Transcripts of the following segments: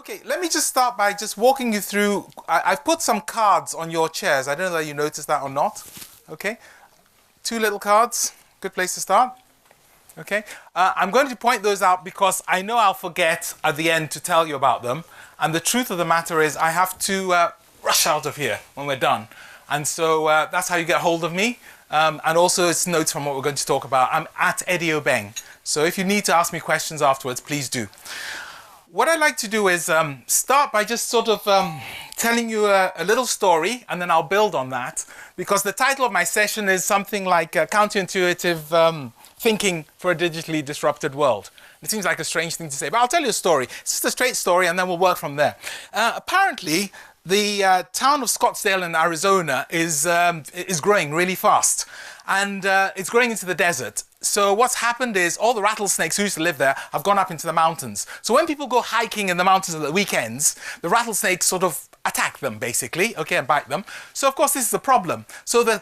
Okay, let me just start by just walking you through. I've put some cards on your chairs. I don't know whether you noticed that or not. Okay, 2 little cards. Good place to start. Okay, I'm going to point those out because I know I'll forget at the end to tell you about them. And the truth of the matter is I have to rush out of here when we're done. And so that's how you get hold of me. And also it's notes from what we're going to talk about. I'm at Eddie Obeng. So if you need to ask me questions afterwards, please do. What I'd like to do is start by just sort of telling you a little story, and then I'll build on that, because the title of my session is something like Counterintuitive Thinking for a Digitally Disrupted World. It seems like a strange thing to say, but I'll tell you a story. It's just a straight story, and then we'll work from there. Apparently, the town of Scottsdale in Arizona is growing really fast, and it's growing into the desert. So what's happened is all the rattlesnakes who used to live there have gone up into the mountains. So when people go hiking in the mountains at the weekends, the rattlesnakes sort of attack them, basically, okay, and bite them. So of course this is a problem. So the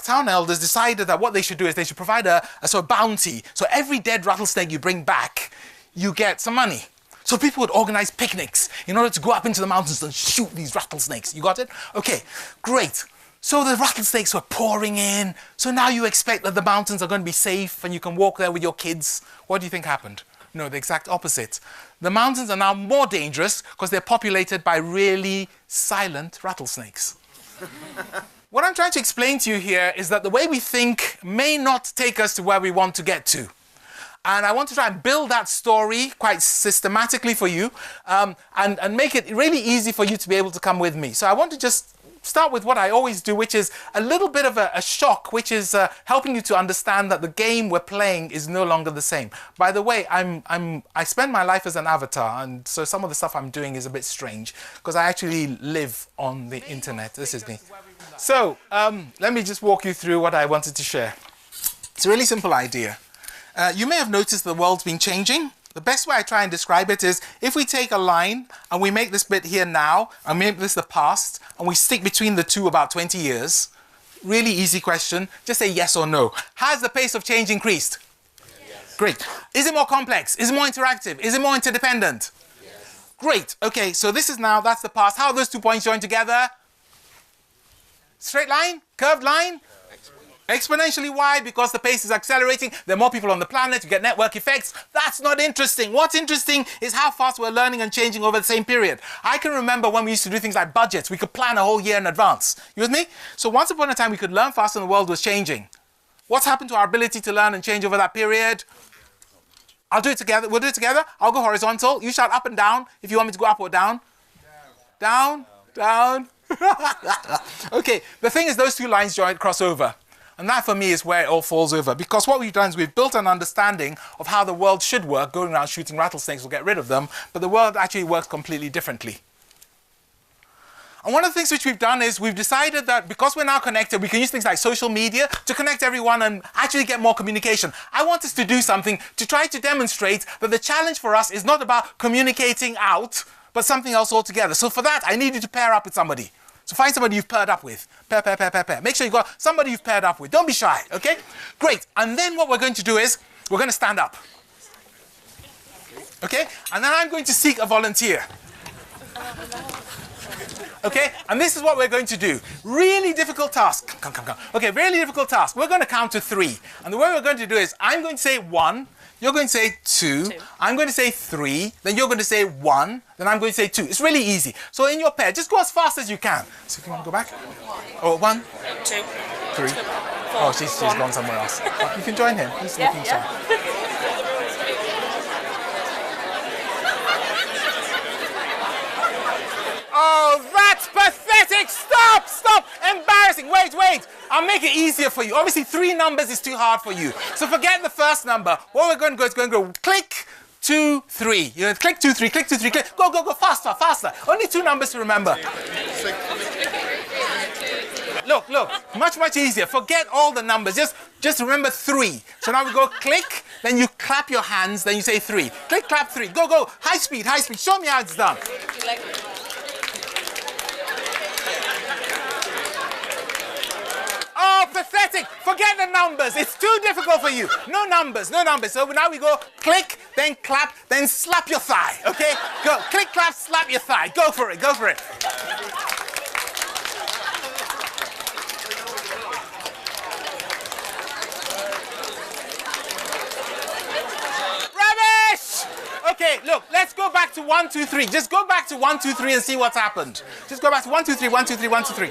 town elders decided that what they should do is they should provide a sort of bounty. So every dead rattlesnake you bring back, you get some money. So people would organize picnics in order to go up into the mountains and shoot these rattlesnakes. You got it? Okay, great. So the rattlesnakes were pouring in. So now you expect that the mountains are going to be safe and you can walk there with your kids. What do you think happened? No, the exact opposite. The mountains are now more dangerous because they're populated by really silent rattlesnakes. What I'm trying to explain to you here is that the way we think may not take us to where we want to get to. And I want to try and build that story quite systematically for you and make it really easy for you to be able to come with me. So I want to just start with what I always do, which is a little bit of a shock, which is helping you to understand that the game we're playing is no longer the same. By the way, I spend my life as an avatar, and so some of the stuff I'm doing is a bit strange because I actually live on the internet. This is me. So let me just walk you through what I wanted to share. It's a really simple idea. You may have noticed the world's been changing. The best way I try and describe it is if we take a line and we make this bit here now and make this the past and we stick between the two about 20 years, really easy question, just say yes or no. Has the pace of change increased? Yes. Great. Is it more complex? Is it more interactive? Is it more interdependent? Yes. Great. Okay, so this is now, that's the past. How are those 2 points joined together? Straight line? Curved line? Exponentially. Why? Because the pace is accelerating. There are more people on the planet. You get network effects. That's not interesting. What's interesting is how fast we're learning and changing over the same period. I can remember when we used to do things like budgets. We could plan a whole year in advance. You with me? So once upon a time, we could learn faster and the world was changing. What's happened to our ability to learn and change over that period? I'll do it together. We'll do it together. I'll go horizontal. You shout up and down if you want me to go up or down. Down. Down. Okay. The thing is those two lines cross over. And that, for me, is where it all falls over. Because what we've done is we've built an understanding of how the world should work. Going around shooting rattlesnakes will get rid of them. But the world actually works completely differently. And one of the things which we've done is we've decided that because we're now connected, we can use things like social media to connect everyone and actually get more communication. I want us to do something to try to demonstrate that the challenge for us is not about communicating out, but something else altogether. So for that, I need you to pair up with somebody. So find somebody you've paired up with. Pair. Make sure you've got somebody you've paired up with. Don't be shy, okay? Great. And then what we're going to do is we're going to stand up. Okay? And then I'm going to seek a volunteer. Okay? And this is what we're going to do. Really difficult task. Come. Okay, really difficult task. We're going to count to 3. And the way we're going to do is I'm going to say 1. You're going to say 2, I'm going to say 3, then you're going to say 1, then I'm going to say 2. It's really easy. So in your pair, just go as fast as you can. So if you want to go back? Oh, 1, 2, 3. Oh, she's gone somewhere else. You can join him. He's looking shy. Oh, that's pathetic! Stop! Embarrassing! Wait! I'll make it easier for you. Obviously, 3 numbers is too hard for you. So forget the first number. What we're going to go is going to go click, 2, 3. You're going to click, 2, 3, click, 2, 3, click. Go, faster. Only 2 numbers to remember. Look, much easier. Forget all the numbers. Just remember 3. So now we go click, then you clap your hands, then you say 3. Click, clap, 3. Go. High speed. Show me how it's done. Oh, pathetic. Forget the numbers. It's too difficult for you. No numbers. So now we go click, then clap, then slap your thigh, okay? Go, click, clap, slap your thigh. Go for it, go for it. Rubbish! Okay, look, let's go back to 1, 2, 3. Just go back to 1, 2, 3 and see what's happened. Just go back to 1, 2, 3, 1, 2, 3, 1, 2, 3.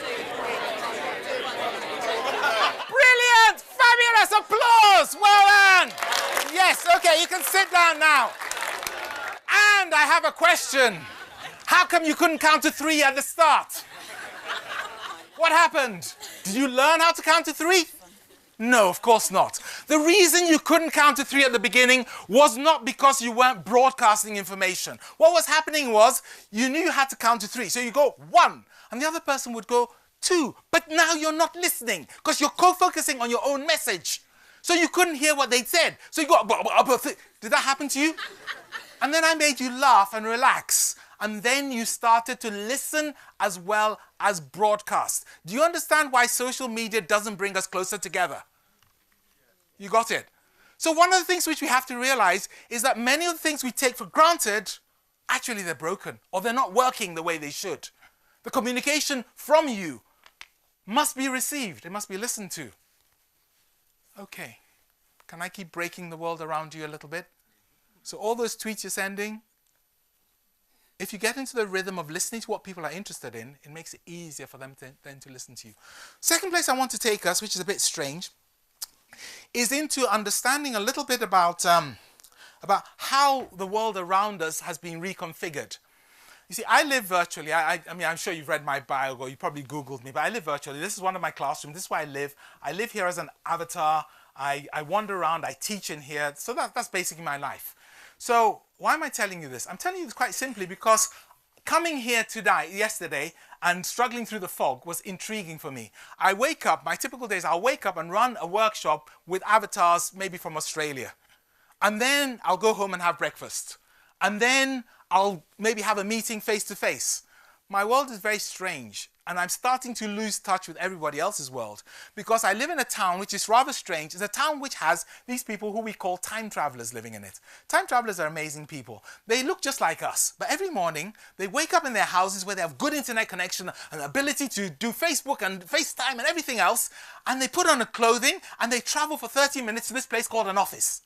Brilliant! Fabulous! Applause! Well done! Yes, okay, you can sit down now. And I have a question. How come you couldn't count to 3 at the start? What happened? Did you learn how to count to 3? No, of course not. The reason you couldn't count to 3 at the beginning was not because you weren't broadcasting information. What was happening was you knew you had to count to 3. So you go 1, and the other person would go 2. But now you're not listening because you're co-focusing on your own message. So you couldn't hear what they said. So you go, did that happen to you? And then I made you laugh and relax. And then you started to listen as well as broadcast. Do you understand why social media doesn't bring us closer together? You got it? So one of the things which we have to realize is that many of the things we take for granted, actually they're broken or they're not working the way they should. The communication from you must be received. It must be listened to. Okay. Can I keep breaking the world around you a little bit? So all those tweets you're sending, if you get into the rhythm of listening to what people are interested in, it makes it easier for them then to listen to you. Second place I want to take us, which is a bit strange, is into understanding a little bit about how the world around us has been reconfigured. You see, I live virtually. I mean, I'm sure you've read my bio or you probably Googled me, but I live virtually. This is one of my classrooms. This is where I live. I live here as an avatar. I wander around. I teach in here. So that's basically my life. So why am I telling you this? I'm telling you this quite simply because coming here yesterday and struggling through the fog was intriguing for me. I wake up, my typical days, I'll wake up and run a workshop with avatars maybe from Australia. And then I'll go home and have breakfast. And then I'll maybe have a meeting face to face. My world is very strange. And I'm starting to lose touch with everybody else's world because I live in a town which is rather strange. It's a town which has these people who we call time travelers living in it. Time travelers are amazing people. They look just like us, but every morning they wake up in their houses where they have good internet connection and ability to do Facebook and FaceTime and everything else, and they put on a clothing and they travel for 30 minutes to this place called an office.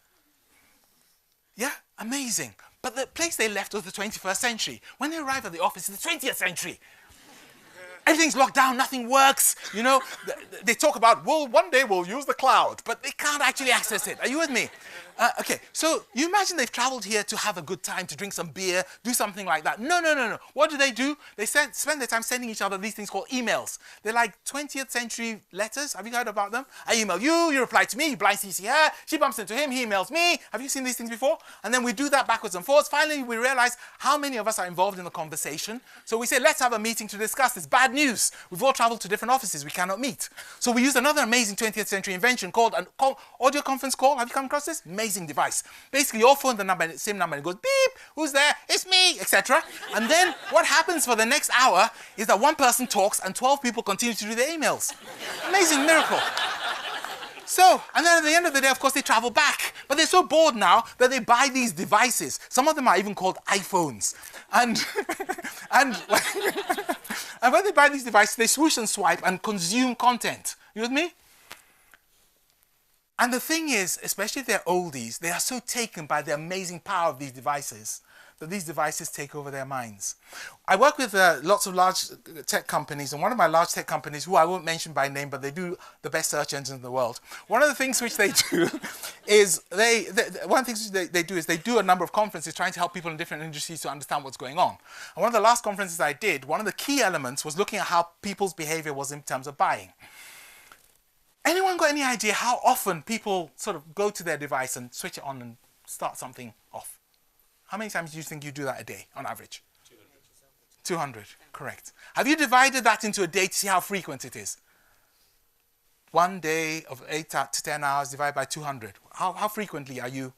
Yeah, amazing. But the place they left was the 21st century. When they arrive at the office, it's the 20th century. Everything's locked down, nothing works, you know. They talk about, well, one day we'll use the cloud, but they can't actually access it. Are you with me? Okay, so you imagine they've traveled here to have a good time, to drink some beer, do something like that. No. What do? They spend their time sending each other these things called emails. They're like 20th century letters. Have you heard about them? I email you, you reply to me, you blind CC her, she bumps into him, he emails me. Have you seen these things before? And then we do that backwards and forwards. Finally, we realize how many of us are involved in the conversation. So we say, let's have a meeting to discuss this. Bad news. We've all traveled to different offices. We cannot meet. So we use another amazing 20th century invention called an audio conference call. Have you come across this? Amazing device. Basically, you all phone the same number and it goes beep, who's there? It's me, etc. And then what happens for the next hour is that one person talks and 12 people continue to do their emails. Amazing miracle. So, and then at the end of the day, of course, they travel back. But they're so bored now that they buy these devices. Some of them are even called iPhones. And when they buy these devices, they swoosh and swipe and consume content. You with me? And the thing is, especially if they're oldies, they are so taken by the amazing power of these devices that these devices take over their minds. I work with lots of large tech companies, and one of my large tech companies, who I won't mention by name, but they do the best search engines in the world. One of the things which they do is they do a number of conferences trying to help people in different industries to understand what's going on. And one of the last conferences I did, one of the key elements was looking at how people's behavior was in terms of buying. Anyone got any idea how often people sort of go to their device and switch it on and start something off? How many times do you think you do that a day, on average? 200, correct. Have you divided that into a day to see how frequent it is? One day of 8 to 10 hours divided by 200. How frequently are you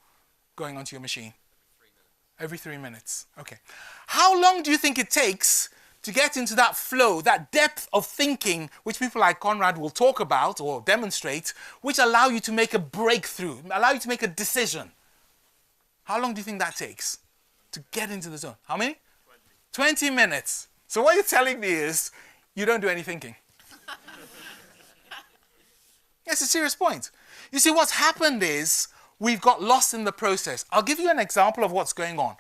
going onto your machine? Every 3 minutes. Okay. How long do you think it takes to get into that flow, that depth of thinking, which people like Conrad will talk about or demonstrate, which allow you to make a breakthrough, allow you to make a decision? How long do you think that takes to get into the zone? How many? 20 minutes. So what you're telling me is you don't do any thinking. It's a serious point. You see, what's happened is we've got lost in the process. I'll give you an example of what's going on.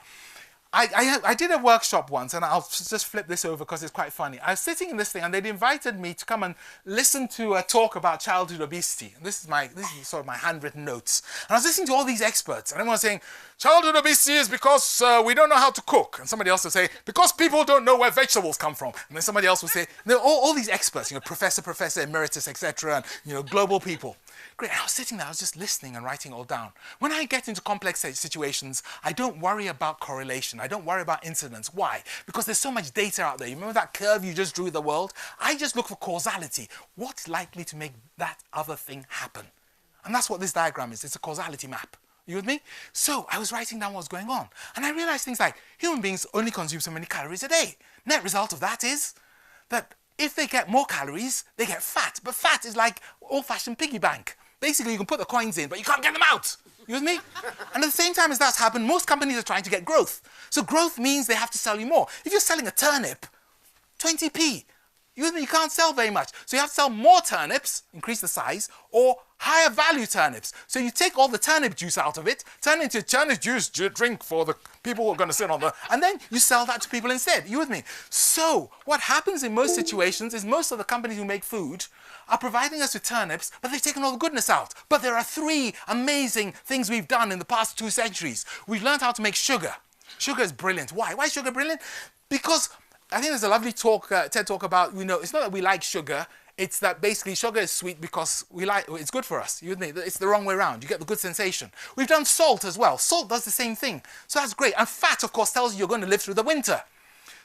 I did a workshop once, and I'll just flip this over because it's quite funny. I was sitting in this thing, and they'd invited me to come and listen to a talk about childhood obesity. And this is sort of my handwritten notes. And I was listening to all these experts, and everyone was saying, childhood obesity is because we don't know how to cook. And somebody else would say, because people don't know where vegetables come from. And then somebody else would say, all these experts, professor emeritus, etc., and global people. Great. And I was sitting there, I was just listening and writing it all down. When I get into complex situations, I don't worry about correlation. I don't worry about incidence. Why? Because there's so much data out there. You remember that curve you just drew of the world? I just look for causality. What's likely to make that other thing happen? And that's what this diagram is. It's a causality map. You with me? So I was writing down what was going on. And I realized things like human beings only consume so many calories a day. Net result of that is that if they get more calories, they get fat. But fat is like old-fashioned piggy bank. Basically, you can put the coins in, but you can't get them out. You with me? And at the same time as that's happened, most companies are trying to get growth. So growth means they have to sell you more. If you're selling a turnip, 20p, you with me? You can't sell very much. So you have to sell more turnips, increase the size, or higher value turnips. So you take all the turnip juice out of it, turn it into turnip juice drink for the people who are going to sit on the... And then you sell that to people instead. You with me? So what happens in most situations is most of the companies who make food are providing us with turnips, but they've taken all the goodness out. But there are 3 amazing things we've done in the past 2 centuries. We've learned how to make sugar. Sugar is brilliant. Why? Why is sugar brilliant? Because I think there's a lovely talk, TED talk about, it's not that we like sugar, it's that basically sugar is sweet because it's good for us. You with me? It's the wrong way around. You get the good sensation. We've done salt as well. Salt does the same thing. So that's great. And fat, of course, tells you you're going to live through the winter.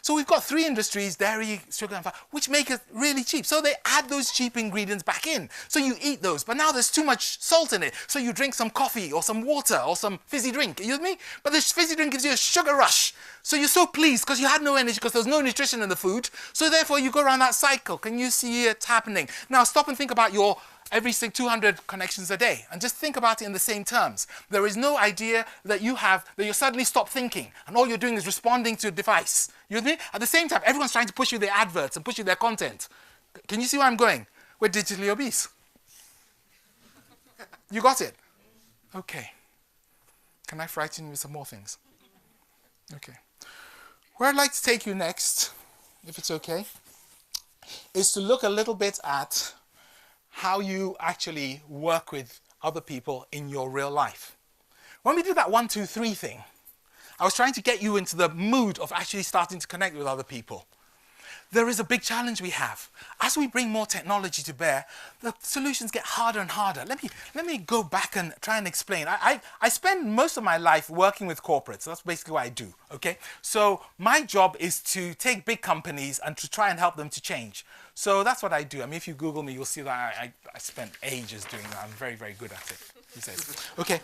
So we've got 3 industries, dairy, sugar, and fat, which make it really cheap. So they add those cheap ingredients back in. So you eat those, but now there's too much salt in it. So you drink some coffee or some water or some fizzy drink. Are you with me? But this fizzy drink gives you a sugar rush. So you're so pleased because you had no energy because there's no nutrition in the food. So therefore you go around that cycle. Can you see it happening? Now stop and think about your every 200 connections a day. And just think about it in the same terms. There is no idea that you suddenly stop thinking and all you're doing is responding to a device. You with me? At the same time, everyone's trying to push you their adverts and push you their content. Can you see where I'm going? We're digitally obese. You got it? Okay. Can I frighten you with some more things? Okay. Where I'd like to take you next, if it's okay, is to look a little bit at how you actually work with other people in your real life. When we did that 1, 2, 3 thing, I was trying to get you into the mood of actually starting to connect with other people. There is a big challenge we have. As we bring more technology to bear, the solutions get harder and harder. Let me go back and try and explain. I spend most of my life working with corporates. That's basically what I do, okay? So my job is to take big companies and to try and help them to change. So that's what I do. I mean, if you Google me, you'll see that I spent ages doing that. I'm very, very good at it, he says. Okay.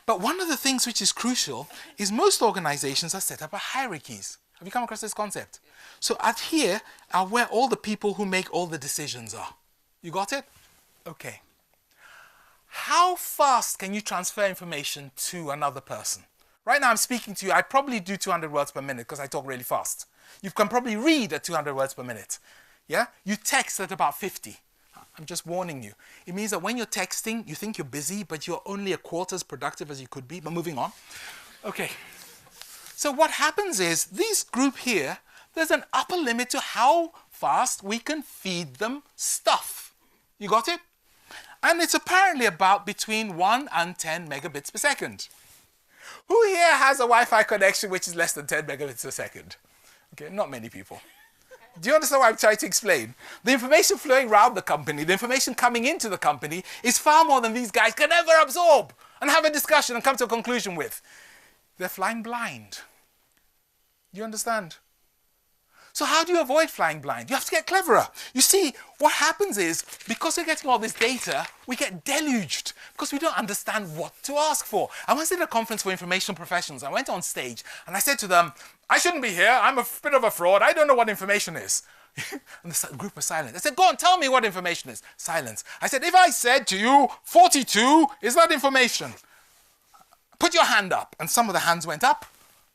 But one of the things which is crucial is most organizations are set up as hierarchies. Have you come across this concept? So at here are where all the people who make all the decisions are. You got it? Okay. How fast can you transfer information to another person? Right now I'm speaking to you, I probably do 200 words per minute because I talk really fast. You can probably read at 200 words per minute. Yeah? You text at about 50. I'm just warning you. It means that when you're texting, you think you're busy, but you're only a quarter as productive as you could be. But moving on. Okay. So what happens is, this group here, there's an upper limit to how fast we can feed them stuff. You got it? And it's apparently about between 1 and 10 megabits per second. Who here has a Wi-Fi connection which is less than 10 megabits per second? Okay, not many people. Do you understand what I'm trying to explain? The information flowing around the company, the information coming into the company is far more than these guys can ever absorb and have a discussion and come to a conclusion with. They're flying blind. Do you understand? So how do you avoid flying blind? You have to get cleverer. You see, what happens is, because we're getting all this data, we get deluged because we don't understand what to ask for. I once did a conference for information professionals. I went on stage and I said to them, I shouldn't be here. I'm a bit of a fraud. I don't know what information is. And the group was silent. I said, go on, tell me what information is. Silence. I said, if I said to you, 42, is that information? put your hand up. And some of the hands went up,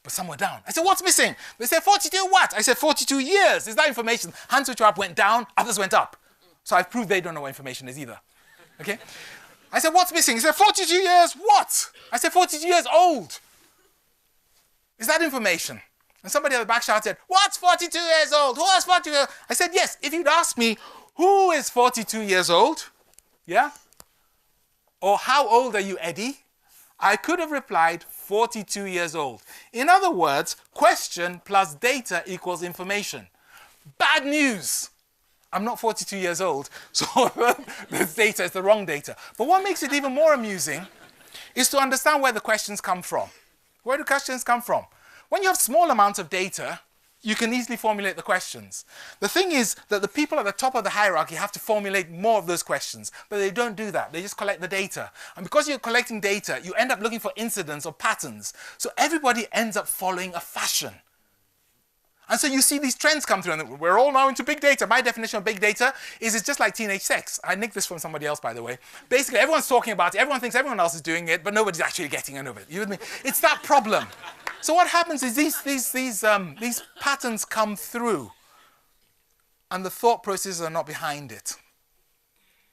but some were down. I said, what's missing? They said, 42 what? I said, 42 years. Is that information? Hands which were up went down, others went up. So I've proved they don't know what information is either. Okay? I said, what's missing? He said, 42 years what? I said, 42 years old. Is that information? And somebody at the back shouted, what's 42 years old? Who is 42 years old? I said, yes, if you'd asked me, who is 42 years old? Yeah? Or how old are you, Eddie? I could have replied 42 years old. In other words, question plus data equals information. Bad news. I'm not 42 years old, so this data is the wrong data. But what makes it even more amusing is to understand where the questions come from. Where do questions come from? When you have small amounts of data, you can easily formulate the questions. The thing is that the people at the top of the hierarchy have to formulate more of those questions, but they don't do that. They just collect the data. And because you're collecting data, you end up looking for incidents or patterns. So everybody ends up following a fashion. And so you see these trends come through, and we're all now into big data. My definition of big data is it's just like teenage sex. I nicked this from somebody else, by the way. Basically, everyone's talking about it, everyone thinks everyone else is doing it, but nobody's actually getting any of it. You with me? It's that problem. So what happens is these patterns come through, and the thought processes are not behind it.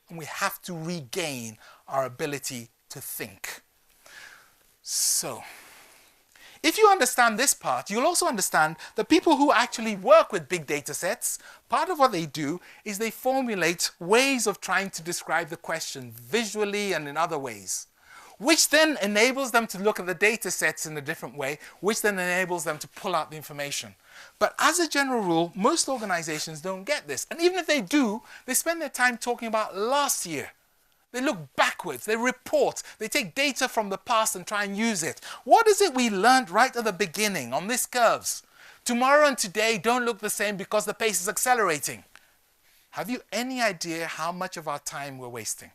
And we have to regain our ability to think. So, if you understand this part, you'll also understand that people who actually work with big data sets, part of what they do is they formulate ways of trying to describe the question visually and in other ways, which then enables them to look at the data sets in a different way, which then enables them to pull out the information. But as a general rule, most organizations don't get this. And even if they do, they spend their time talking about last year. They look backwards, they report, they take data from the past and try and use it. What is it we learned right at the beginning on these curves? Tomorrow and today don't look the same because the pace is accelerating. Have you any idea how much of our time we're wasting?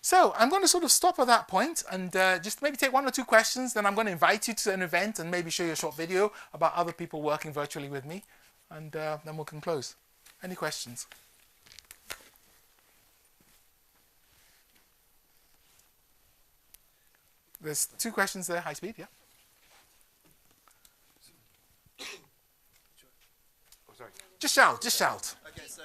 So I'm going to sort of stop at that point and just maybe take one or two questions. Then I'm going to invite you to an event and maybe show you a short video about other people working virtually with me. And then we can close. Any questions? There's two questions there, high speed, yeah? Oh, sorry. Just shout, just shout. Okay, so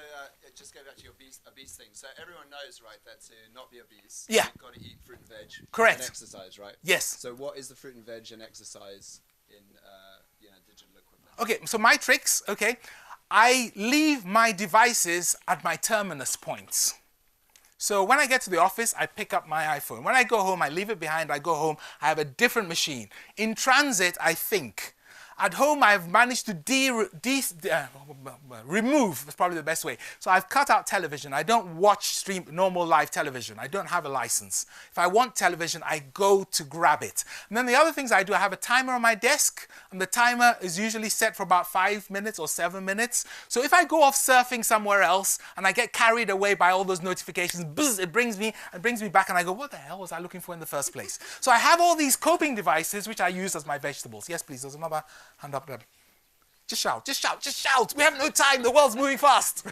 just go back to your obese thing. So everyone knows, right, that to not be obese, yeah, you've got to eat fruit and veg. Correct. And exercise, right? Yes. So what is the fruit and veg and exercise in digital equipment? Okay, so my tricks, okay, I leave my devices at my terminus points. So when I get to the office, I pick up my iPhone. When I go home, I leave it behind. I go home, I have a different machine. In transit, I think. At home, I've managed to remove, that's probably the best way. So I've cut out television. I don't watch normal live television. I don't have a license. If I want television, I go to grab it. And then the other things I do, I have a timer on my desk, and the timer is usually set for about 5 minutes or 7 minutes. So if I go off surfing somewhere else, and I get carried away by all those notifications, buzz, it brings me back, and I go, what the hell was I looking for in the first place? So I have all these coping devices, which I use as my vegetables. Yes, please, there's another hand up there. Just shout, just shout, just shout. We have no time. The world's moving fast. The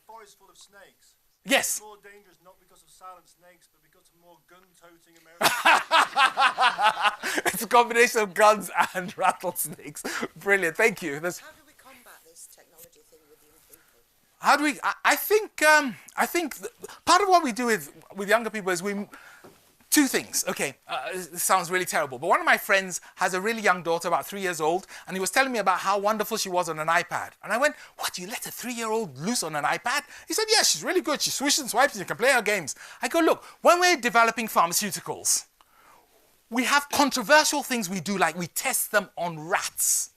forest full of snakes. Yes. It's more dangerous not because of silent snakes, but because of more gun-toting Americans. It's a combination of guns and rattlesnakes. Brilliant. Thank you. How do we combat this technology thing with young people? How do we? I think part of what we do with younger people is two things. Okay, this sounds really terrible, but one of my friends has a really young daughter, about 3 years old, and he was telling me about how wonderful she was on an iPad. And I went, what, you let a 3-year-old loose on an iPad? He said, yeah, she's really good. She swishes and swipes and you can play her games. I go, look, when we're developing pharmaceuticals, we have controversial things we do, like we test them on rats.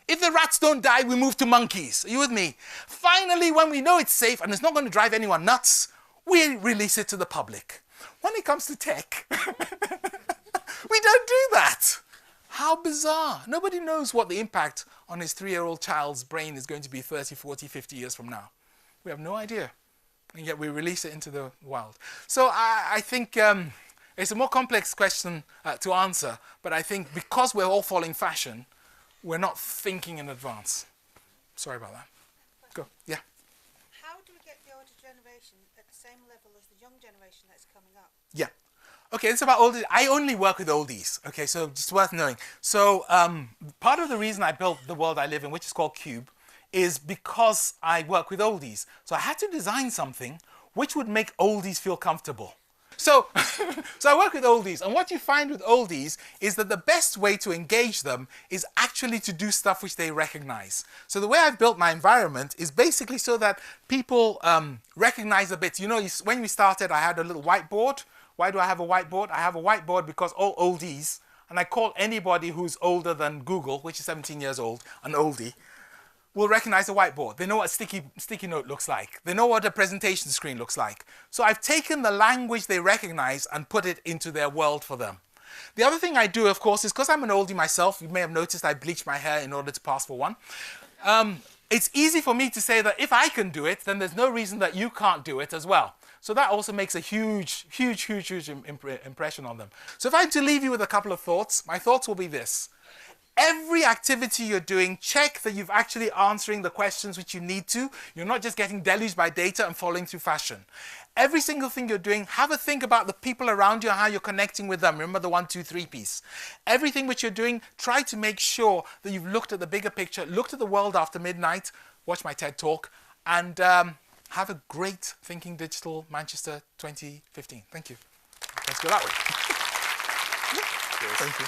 If the rats don't die, we move to monkeys. Are you with me? Finally, when we know it's safe and it's not going to drive anyone nuts, we release it to the public. When it comes to tech, we don't do that. How bizarre. Nobody knows what the impact on his 3-year-old child's brain is going to be 30, 40, 50 years from now. We have no idea. And yet we release it into the wild. So I think it's a more complex question to answer, but I think because we're all following fashion, we're not thinking in advance. Sorry about that. Go. Yeah. How do we get the older generation at the same level as the young generation that's coming up. Yeah. Okay, it's about oldies. I only work with oldies. Okay, so just worth knowing. So part of the reason I built the world I live in, which is called Qube, is because I work with oldies. So I had to design something which would make oldies feel comfortable. So, so I work with oldies, and what you find with oldies is that the best way to engage them is actually to do stuff which they recognize. So the way I've built my environment is basically so that people recognize the bits. You know, when we started, I had a little whiteboard. Why do I have a whiteboard? I have a whiteboard because all oldies, and I call anybody who's older than Google, which is 17 years old, an oldie, will recognize a whiteboard. They know what a sticky note looks like. They know what a presentation screen looks like. So I've taken the language they recognize and put it into their world for them. The other thing I do, of course, is because I'm an oldie myself, you may have noticed I bleached my hair in order to pass for one. It's easy for me to say that if I can do it, then there's no reason that you can't do it as well. So that also makes a huge impression on them. So if I had to leave you with a couple of thoughts, my thoughts will be this. Every activity you're doing, check that you're actually answering the questions which you need to. You're not just getting deluged by data and following through fashion. Every single thing you're doing, have a think about the people around you and how you're connecting with them. Remember the 1, 2, 3 piece. Everything which you're doing, try to make sure that you've looked at the bigger picture, looked at the world after midnight, watch my TED Talk, and have a great Thinking Digital Manchester 2015. Thank you. Let's go that way. Thank you.